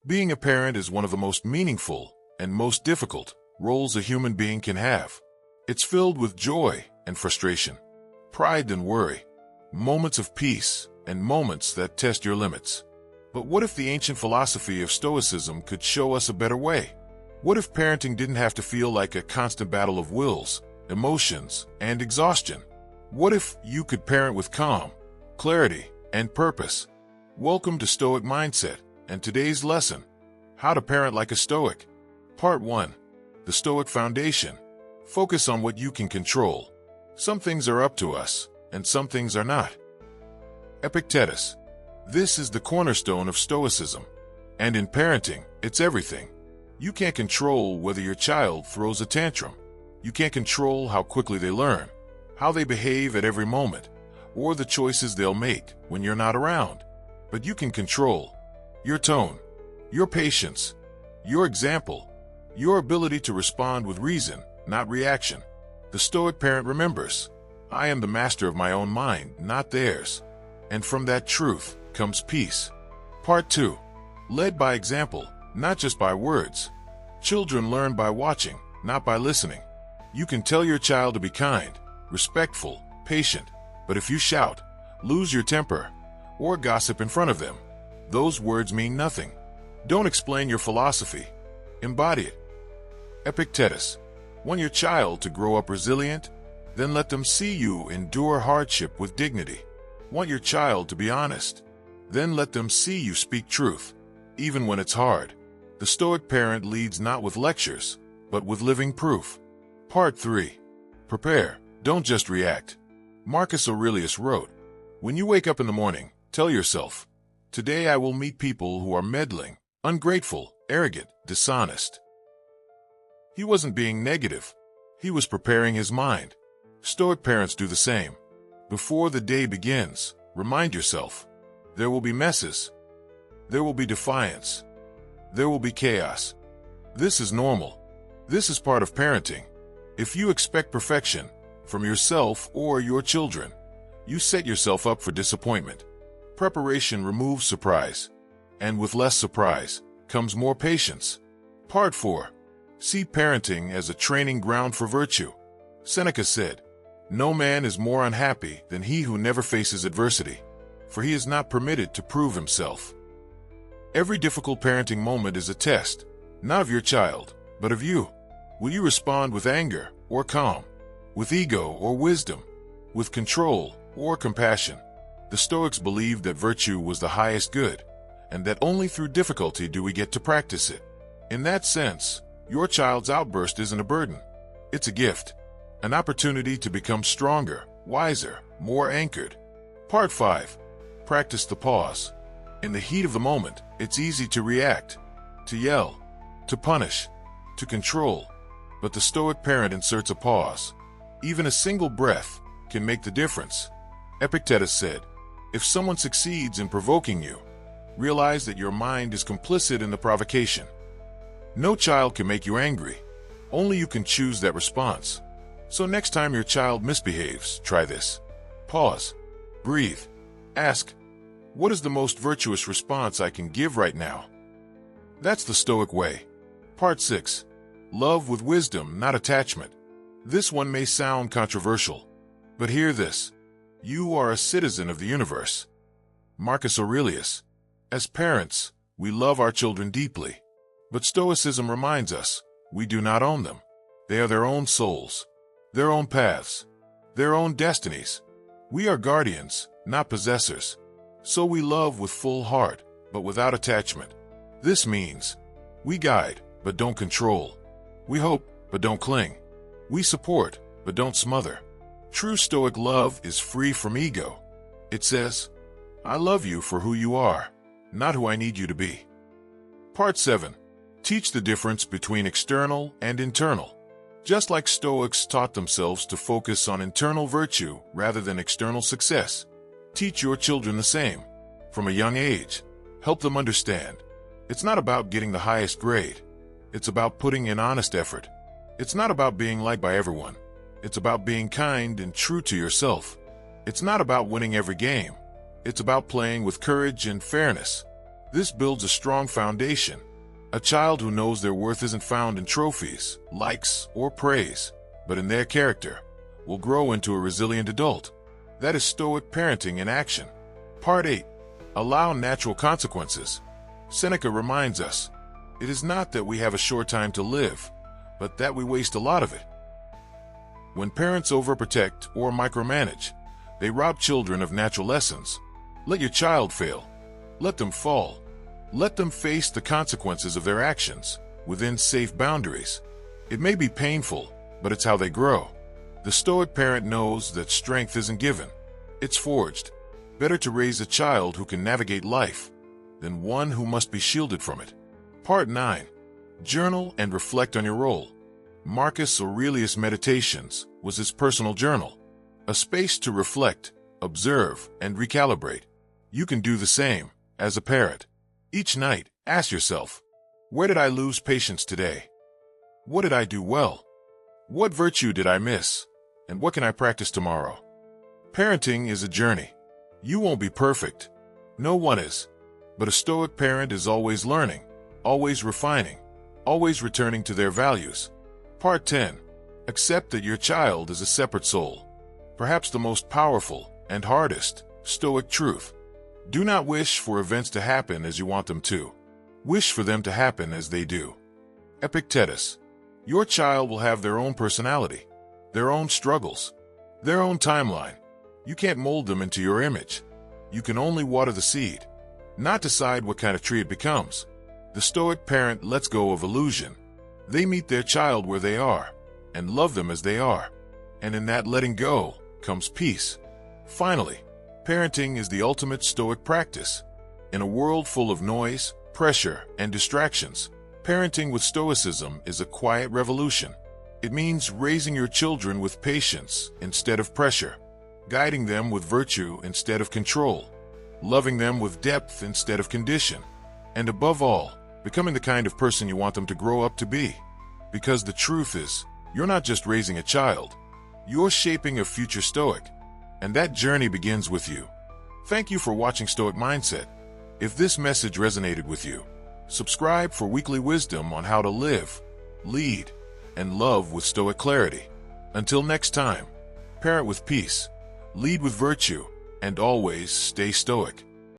Being a parent is one of the most meaningful and most difficult roles a human being can have. It's filled with joy and frustration, pride and worry, moments of peace and moments that test your limits. But what if the ancient philosophy of Stoicism could show us a better way? What if parenting didn't have to feel like a constant battle of wills, emotions, and exhaustion? What if you could parent with calm, clarity, and purpose? Welcome to Stoic Mindset, and today's lesson, How to Parent Like a Stoic. Part 1. The Stoic Foundation. Focus on what you can control. Some things are up to us, and some things are not. Epictetus. This is the cornerstone of Stoicism. And in parenting, it's everything. You can't control whether your child throws a tantrum. You can't control how quickly they learn, how they behave at every moment, or the choices they'll make when you're not around. But you can control your tone, your patience, your example, your ability to respond with reason, not reaction. The Stoic parent remembers, I am the master of my own mind, not theirs. And from that truth comes peace. Part 2. Led by example, not just by words. Children learn by watching, not by listening. You can tell your child to be kind, respectful, patient, but if you shout, lose your temper, or gossip in front of them, those words mean nothing. Don't explain your philosophy. Embody it. Epictetus. Want your child to grow up resilient? Then let them see you endure hardship with dignity. Want your child to be honest? Then let them see you speak truth, even when it's hard. The Stoic parent leads not with lectures, but with living proof. Part 3. Prepare, don't just react. Marcus Aurelius wrote, when you wake up in the morning, tell yourself, today I will meet people who are meddling, ungrateful, arrogant, dishonest. He wasn't being negative. He was preparing his mind. Stoic parents do the same. Before the day begins, remind yourself, there will be messes. There will be defiance. There will be chaos. This is normal. This is part of parenting. If you expect perfection from yourself or your children, you set yourself up for disappointment. Preparation removes surprise, and with less surprise comes more patience. Part 4. See parenting as a training ground for virtue. Seneca said, no man is more unhappy than he who never faces adversity, for he is not permitted to prove himself. Every difficult parenting moment is a test, not of your child, but of you. Will you respond with anger or calm, with ego or wisdom, with control or compassion? The Stoics believed that virtue was the highest good, and that only through difficulty do we get to practice it. In that sense, your child's outburst isn't a burden. It's a gift, an opportunity to become stronger, wiser, more anchored. Part 5. Practice the pause. In the heat of the moment, it's easy to react, to yell, to punish, to control. But the Stoic parent inserts a pause. Even a single breath can make the difference. Epictetus said, if someone succeeds in provoking you, realize that your mind is complicit in the provocation. No child can make you angry. Only you can choose that response. So next time your child misbehaves, try this. Pause. Breathe. Ask, what is the most virtuous response I can give right now? That's the Stoic way. Part 6. Love with wisdom, not attachment. This one may sound controversial, but hear this. You are a citizen of the universe. Marcus Aurelius. As parents, we love our children deeply. But Stoicism reminds us, we do not own them. They are their own souls, their own paths, their own destinies. We are guardians, not possessors. So we love with full heart, but without attachment. This means, we guide, but don't control. We hope, but don't cling. We support, but don't smother. True Stoic love is free from ego. It says, I love you for who you are, not who I need you to be. Part 7. Teach the difference between external and internal. Just like Stoics taught themselves to focus on internal virtue rather than external success, teach your children the same. From a young age, help them understand. It's not about getting the highest grade. It's about putting in honest effort. It's not about being liked by everyone. It's about being kind and true to yourself. It's not about winning every game. It's about playing with courage and fairness. This builds a strong foundation. A child who knows their worth isn't found in trophies, likes, or praise, but in their character, will grow into a resilient adult. That is Stoic parenting in action. Part 8. Allow natural consequences. Seneca reminds us, it is not that we have a short time to live, but that we waste a lot of it. When parents overprotect or micromanage, they rob children of natural lessons. Let your child fail. Let them fall. Let them face the consequences of their actions within safe boundaries. It may be painful, but it's how they grow. The Stoic parent knows that strength isn't given. It's forged. Better to raise a child who can navigate life than one who must be shielded from it. Part 9. Journal and reflect on your role. Marcus Aurelius' Meditations was his personal journal, a space to reflect, observe, and recalibrate. You can do the same as a parent. Each night, ask yourself, where did I lose patience today? What did I do well? What virtue did I miss? And what can I practice tomorrow? Parenting is a journey. You won't be perfect. No one is. But a Stoic parent is always learning, always refining, always returning to their values. Part 10. Accept that your child is a separate soul. Perhaps the most powerful and hardest Stoic truth. Do not wish for events to happen as you want them to. Wish for them to happen as they do. Epictetus. Your child will have their own personality, their own struggles, their own timeline. You can't mold them into your image. You can only water the seed, not decide what kind of tree it becomes. The Stoic parent lets go of illusion. They meet their child where they are and love them as they are. And in that letting go comes peace. Finally, parenting is the ultimate Stoic practice. In a world full of noise, pressure, and distractions, parenting with Stoicism is a quiet revolution. It means raising your children with patience instead of pressure, guiding them with virtue instead of control, loving them with depth instead of condition, and above all, becoming the kind of person you want them to grow up to be. Because the truth is, you're not just raising a child, you're shaping a future Stoic, and that journey begins with you. Thank you for watching Stoic Mindset. If this message resonated with you, subscribe for weekly wisdom on how to live, lead, and love with Stoic clarity. Until next time, parent with peace, lead with virtue, and always stay Stoic.